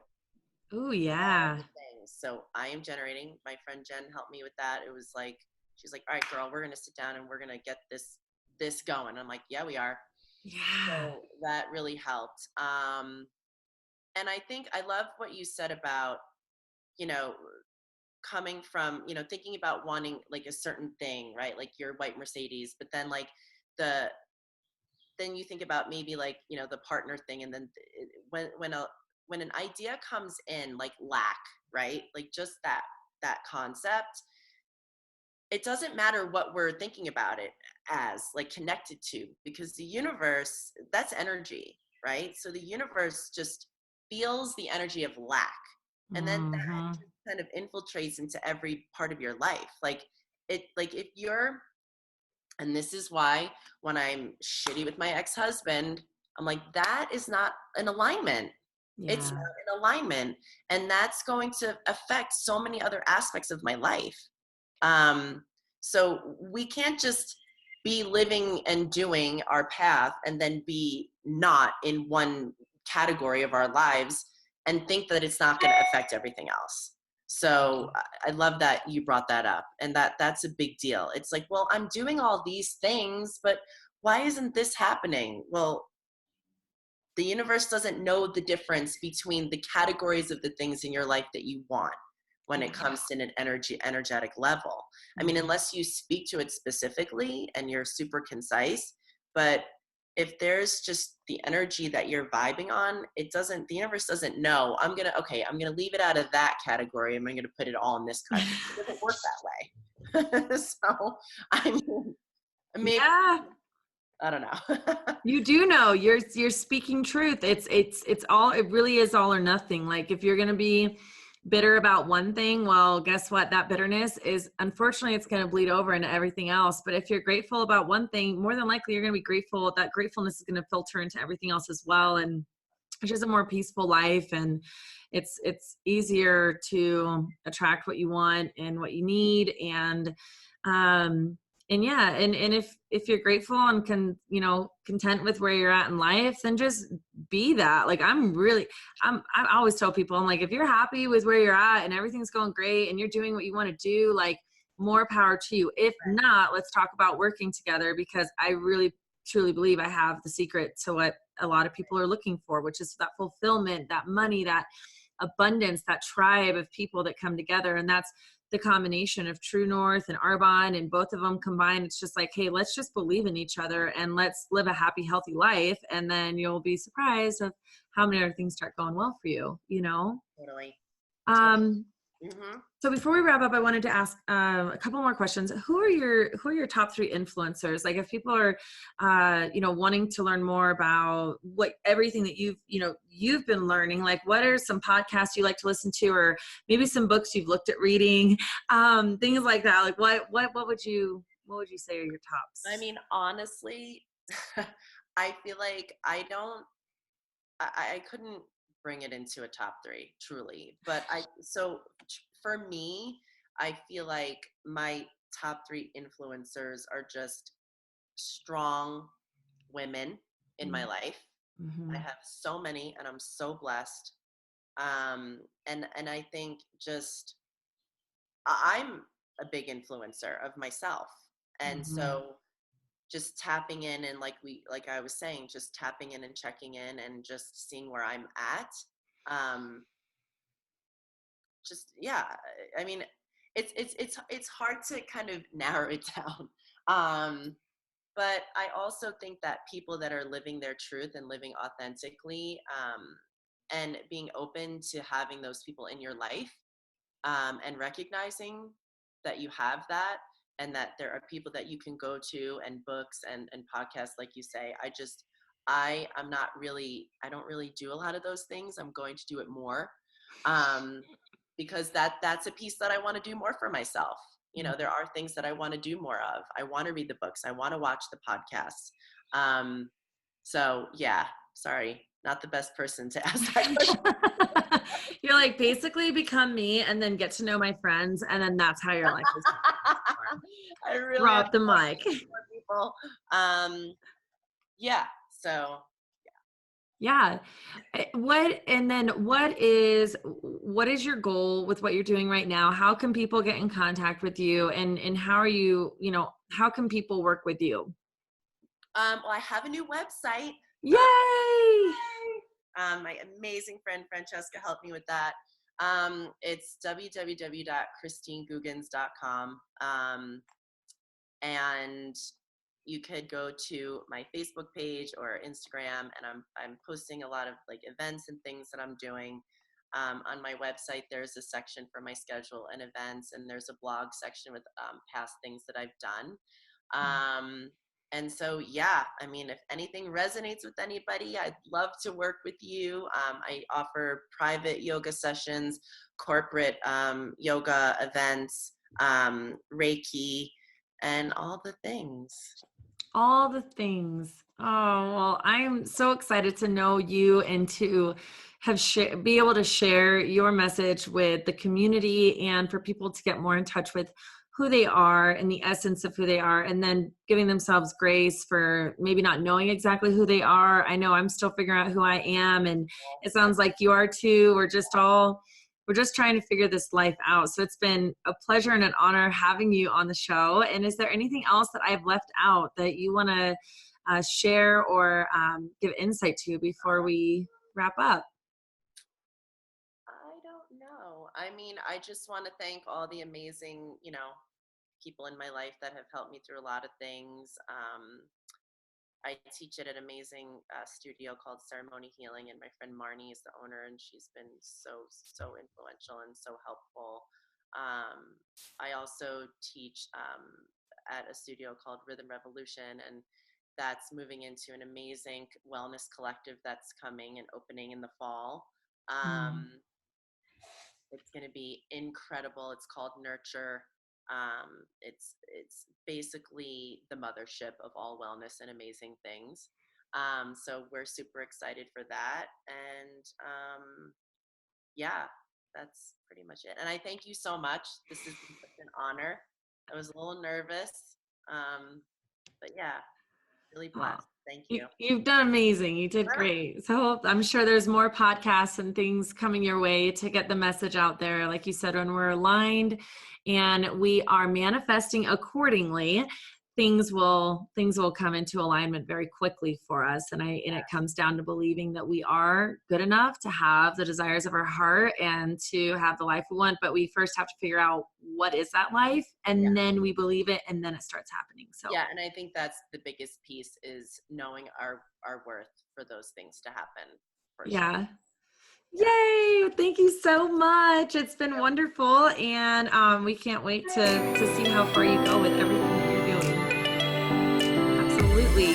Oh all yeah. the things. So I am generating. My friend Jen helped me with that. It was like, she's like, all right, girl, we're gonna sit down and we're gonna get this going. I'm like, yeah, we are. Yeah. So that really helped. And I think I love what you said about, you know, coming from, thinking about wanting like a certain thing, right? Like your white Mercedes, but then like the then you think about maybe like, the partner thing, and then when an idea comes in like lack, right? Like just that concept, it doesn't matter what we're thinking about it as like connected to, because the universe, that's energy, right? So the universe just feels the energy of lack, and then that Mm-hmm. just kind of infiltrates into every part of your life. Like if you're, and this is why when I'm shitty with my ex-husband, I'm like, that is not an alignment. It's not Yeah. an alignment, and that's going to affect so many other aspects of my life. um, so we can't just be living and doing our path and then be not in one category of our lives and think that it's not going to affect everything else. So I love that you brought that up, and that's a big deal. It's like, well, I'm doing all these things, but why isn't this happening? Well, the universe doesn't know the difference between the categories of the things in your life that you want when it comes to an energetic level. I mean, unless you speak to it specifically and you're super concise, but if there's just the energy that you're vibing on, the universe doesn't know, I'm going to leave it out of that category, and I'm going to put it all in this category. It doesn't work that way. So, I mean, maybe, Yeah. I don't know. You do know you're speaking truth. It's all, it really is all or nothing. Like, if you're going to be bitter about one thing, well, guess what? That bitterness is, unfortunately, it's going to bleed over into everything else. But if you're grateful about one thing, more than likely you're going to be grateful. That gratefulness is going to filter into everything else as well. And it's just a more peaceful life, and it's easier to attract what you want and what you need. Um and yeah, and if you're grateful and content with where you're at in life, then just be that. Like, I always tell people, I'm like, if you're happy with where you're at and everything's going great and you're doing what you want to do, like, more power to you. If not, let's talk about working together, because I really truly believe I have the secret to what a lot of people are looking for, which is that fulfillment, that money, that abundance, that tribe of people that come together. And that's the combination of True North and Arbonne, and both of them combined. It's just like, hey, let's just believe in each other and let's live a happy, healthy life. And then you'll be surprised of how many other things start going well for you, Totally. Um, Mm-hmm. so before we wrap up, I wanted to ask a couple more questions. Who are your top 3 influencers? Like, if people are, wanting to learn more about everything that you've been learning, like, what are some podcasts you like to listen to, or maybe some books you've looked at reading, things like that. Like, what would you say are your tops? I mean, honestly, I feel like I couldn't bring it into a top 3 truly, but for me, I feel like my top 3 influencers are just strong women in my life. I Mm-hmm. have so many, and I'm so blessed. And I think just I'm a big influencer of myself, and Mm-hmm. so just tapping in, and like I was saying, just tapping in and checking in and just seeing where I'm at. Um, just yeah, I mean, it's hard to kind of narrow it down. But I also think that people that are living their truth and living authentically, and being open to having those people in your life, and recognizing that you have that, and that there are people that you can go to, and books and podcasts, like you say. I don't really do a lot of those things. I'm going to do it more, because that's a piece that I want to do more for myself. There are things that I want to do more of. I want to read the books. I want to watch the podcasts. So yeah, sorry, not the best person to ask that question. You're like, basically become me and then get to know my friends, and then that's how your life is. I really Drop the mic. People. Yeah. So yeah. What is your goal with what you're doing right now? How can people get in contact with you, and how are you, how can people work with you? Well, I have a new website. Yay! My amazing friend Francesca helped me with that. It's www.CristineGoogins.com. And you could go to my Facebook page or Instagram, and I'm posting a lot of like events and things that I'm doing. On my website, there's a section for my schedule and events, and there's a blog section with past things that I've done. And so, yeah, I mean, if anything resonates with anybody, I'd love to work with you. I offer private yoga sessions, corporate yoga events, Reiki, and all the things. All the things. Oh, well, I'm so excited to know you and to be able to share your message with the community, and for people to get more in touch with who they are and the essence of who they are, and then giving themselves grace for maybe not knowing exactly who they are. I know I'm still figuring out who I am, and it sounds like you are too. We're just trying to figure this life out. So it's been a pleasure and an honor having you on the show. And is there anything else that I've left out that you want to share or give insight to before we wrap up? I don't know. I mean, I just want to thank all the amazing, people in my life that have helped me through a lot of things. I teach at an amazing studio called Ceremony Healing, and my friend Marnie is the owner, and she's been so influential and so helpful. I also teach at a studio called Rhythm Revolution, and that's moving into an amazing wellness collective that's coming and opening in the fall. It's going to be incredible. It's called Nurture. It's basically the mothership of all wellness and amazing things. So we're super excited for that. And yeah, that's pretty much it. And I thank you so much. This has been such an honor. I was a little nervous, but yeah, really blessed. Thank you. You've done amazing. You did great. So I'm sure there's more podcasts and things coming your way to get the message out there. Like you said, when we're aligned and we are manifesting accordingly, things will come into alignment very quickly for us. And it comes down to believing that we are good enough to have the desires of our heart and to have the life we want. But we first have to figure out what is that life, and then we believe it, and then it starts happening. So yeah, and I think that's the biggest piece, is knowing our worth for those things to happen. Yeah. Yay! Thank you so much. It's been wonderful, and we can't wait to see how far you go with everything that you're doing. Absolutely.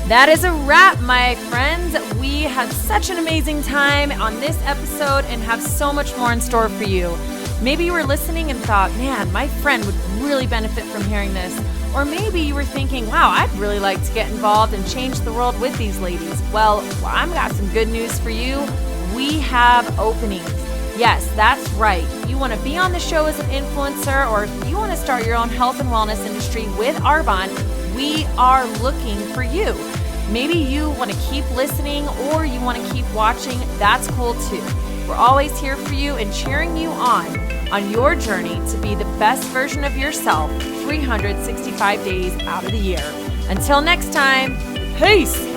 That is a wrap, my friends. We had such an amazing time on this episode and have so much more in store for you. Maybe you were listening and thought, man, my friend would really benefit from hearing this. Or maybe you were thinking, wow, I'd really like to get involved and change the world with these ladies. Well, I've got some good news for you. We have openings. Yes, that's right. You want to be on the show as an influencer, or if you want to start your own health and wellness industry with Arbonne, we are looking for you. Maybe you want to keep listening or you want to keep watching. That's cool too. We're always here for you and cheering you on your journey to be the best version of yourself 365 days out of the year. Until next time, peace.